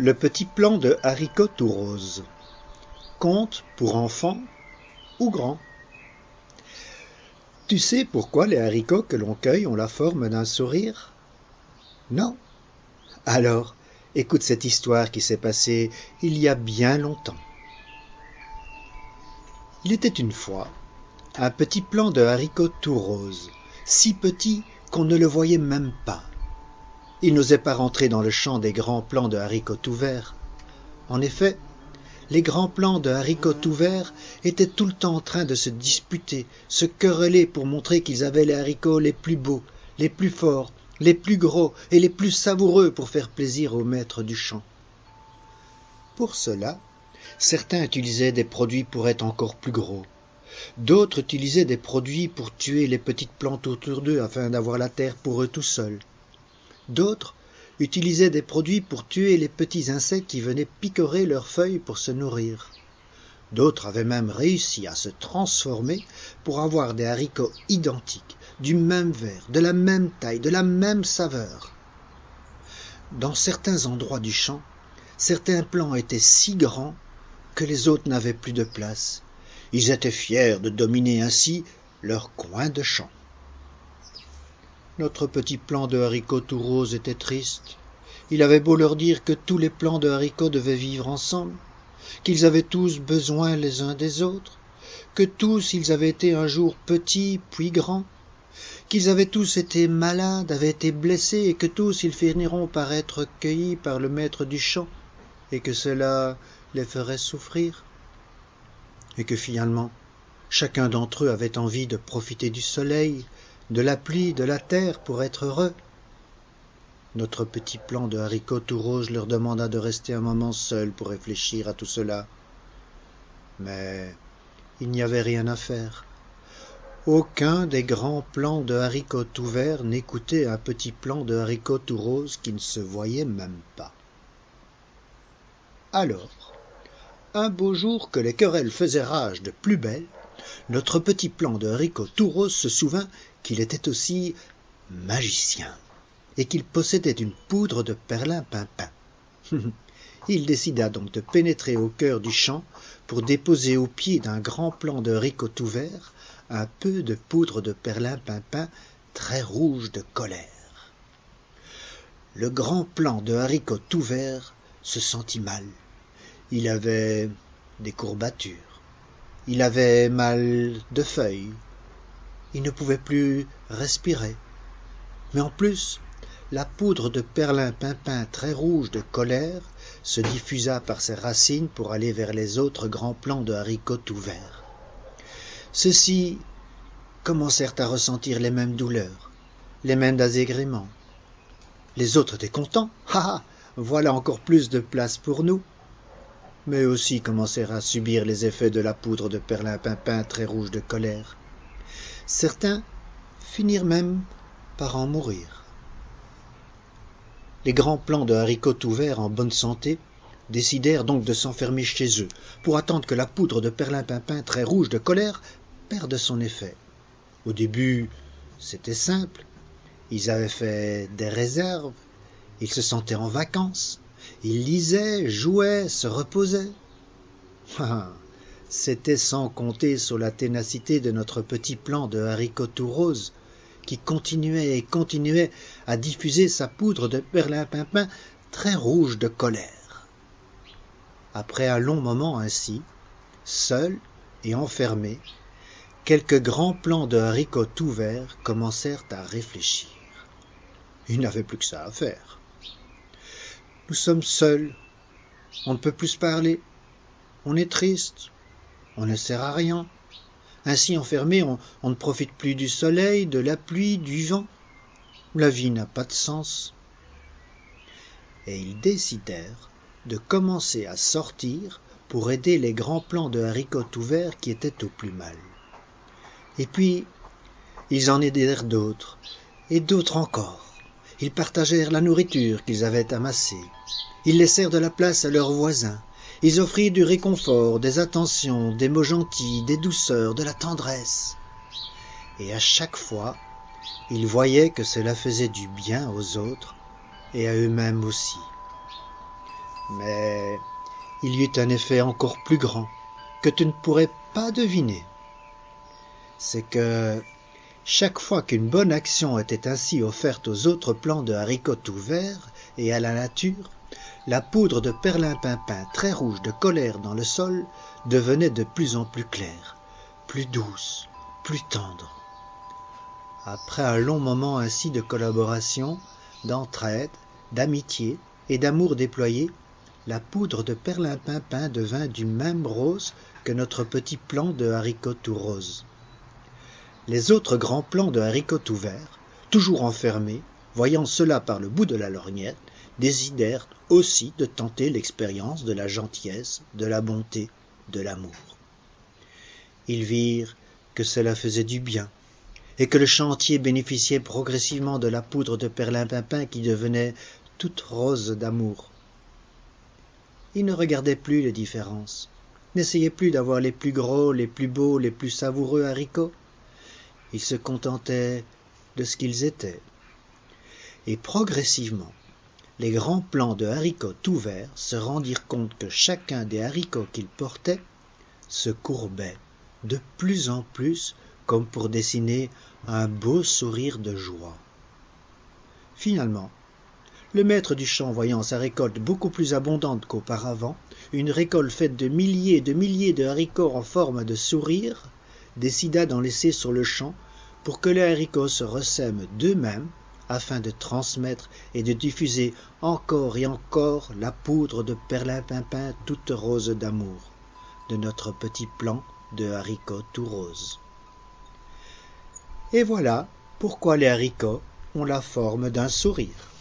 Le petit plant de haricots tout rose. Conte pour enfants ou grands. Tu sais pourquoi les haricots que l'on cueille ont la forme d'un sourire? Non? Alors, écoute cette histoire qui s'est passée il y a bien longtemps. Il était une fois un petit plant de haricots tout rose, si petit qu'on ne le voyait même pas. Il n'osait pas rentrer dans le champ des grands plants de haricots tout verts. En effet, les grands plants de haricots tout verts étaient tout le temps en train de se disputer, se quereller pour montrer qu'ils avaient les haricots les plus beaux, les plus forts, les plus gros et les plus savoureux pour faire plaisir au maître du champ. Pour cela, certains utilisaient des produits pour être encore plus gros. D'autres utilisaient des produits pour tuer les petites plantes autour d'eux afin d'avoir la terre pour eux tout seuls. D'autres utilisaient des produits pour tuer les petits insectes qui venaient picorer leurs feuilles pour se nourrir. D'autres avaient même réussi à se transformer pour avoir des haricots identiques, du même vert, de la même taille, de la même saveur. Dans certains endroits du champ, certains plants étaient si grands que les autres n'avaient plus de place. Ils étaient fiers de dominer ainsi leur coin de champ. Notre petit plant de haricots tout rose était triste. Il avait beau leur dire que tous les plants de haricots devaient vivre ensemble, qu'ils avaient tous besoin les uns des autres, que tous ils avaient été un jour petits puis grands, qu'ils avaient tous été malades, avaient été blessés et que tous ils finiront par être cueillis par le maître du champ et que cela les ferait souffrir. Et que finalement, chacun d'entre eux avait envie de profiter du soleil, de la pluie, de la terre pour être heureux. Notre petit plant de haricots tout rose leur demanda de rester un moment seul pour réfléchir à tout cela. Mais il n'y avait rien à faire. Aucun des grands plants de haricots tout verts n'écoutait un petit plant de haricots tout rose qui ne se voyait même pas. Alors, un beau jour que les querelles faisaient rage de plus belle, notre petit plant de haricots tout rose se souvint qu'il était aussi magicien et qu'il possédait une poudre de perlimpinpin. Il décida donc de pénétrer au cœur du champ pour déposer au pied d'un grand plant de haricots tout vert un peu de poudre de perlimpinpin très rouge de colère. Le grand plant de haricots tout vert se sentit mal. Il avait des courbatures. Il avait mal de feuilles. Il ne pouvait plus respirer. Mais en plus, la poudre de perlimpinpin très rouge de colère se diffusa par ses racines pour aller vers les autres grands plants de haricots tout verts. Ceux-ci commencèrent à ressentir les mêmes douleurs, les mêmes désagréments. Les autres étaient contents. Ah, voilà encore plus de place pour nous. Mais eux aussi commencèrent à subir les effets de la poudre de perlimpinpin très rouge de colère. Certains finirent même par en mourir. Les grands plants de haricots tout verts en bonne santé décidèrent donc de s'enfermer chez eux pour attendre que la poudre de perlimpinpin très rouge de colère perde son effet. Au début, c'était simple. Ils avaient fait des réserves, ils se sentaient en vacances, ils lisaient, jouaient, se reposaient. C'était sans compter sur la ténacité de notre petit plant de haricots tout rose, qui continuait et continuait à diffuser sa poudre de perlimpinpin très rouge de colère. Après un long moment ainsi, seuls et enfermés, quelques grands plants de haricots tout verts commencèrent à réfléchir. Ils n'avaient plus que ça à faire. Nous sommes seuls, on ne peut plus se parler, on est triste, on ne sert à rien. Ainsi enfermés, on ne profite plus du soleil, de la pluie, du vent. La vie n'a pas de sens. Et ils décidèrent de commencer à sortir pour aider les grands plants de haricots tout verts qui étaient au plus mal. Et puis, ils en aidèrent d'autres, et d'autres encore. Ils partagèrent la nourriture qu'ils avaient amassée. Ils laissèrent de la place à leurs voisins. Ils offrirent du réconfort, des attentions, des mots gentils, des douceurs, de la tendresse. Et à chaque fois, ils voyaient que cela faisait du bien aux autres et à eux-mêmes aussi. Mais il y eut un effet encore plus grand, que tu ne pourrais pas deviner. C'est que chaque fois qu'une bonne action était ainsi offerte aux autres plants de haricots tout verts et à la nature, la poudre de perlimpinpin très rouge de colère dans le sol devenait de plus en plus claire, plus douce, plus tendre. Après un long moment ainsi de collaboration, d'entraide, d'amitié et d'amour déployé, la poudre de perlimpinpin devint du même rose que notre petit plant de haricots tout rose. Les autres grands plants de haricots tout verts, toujours enfermés, voyant cela par le bout de la lorgnette, décidèrent aussi de tenter l'expérience de la gentillesse, de la bonté, de l'amour. Ils virent que cela faisait du bien, et que le chantier bénéficiait progressivement de la poudre de perlimpinpin qui devenait toute rose d'amour. Ils ne regardaient plus les différences, n'essayaient plus d'avoir les plus gros, les plus beaux, les plus savoureux haricots. Ils se contentaient de ce qu'ils étaient. Et progressivement, les grands plants de haricots tout verts se rendirent compte que chacun des haricots qu'ils portaient se courbait de plus en plus comme pour dessiner un beau sourire de joie. Finalement, le maître du champ, voyant sa récolte beaucoup plus abondante qu'auparavant, une récolte faite de milliers de haricots en forme de sourire, décida d'en laisser sur le champ pour que les haricots se ressèment d'eux-mêmes afin de transmettre et de diffuser encore et encore la poudre de perlimpinpin toute rose d'amour de notre petit plant de haricots tout rose. Et voilà pourquoi les haricots ont la forme d'un sourire.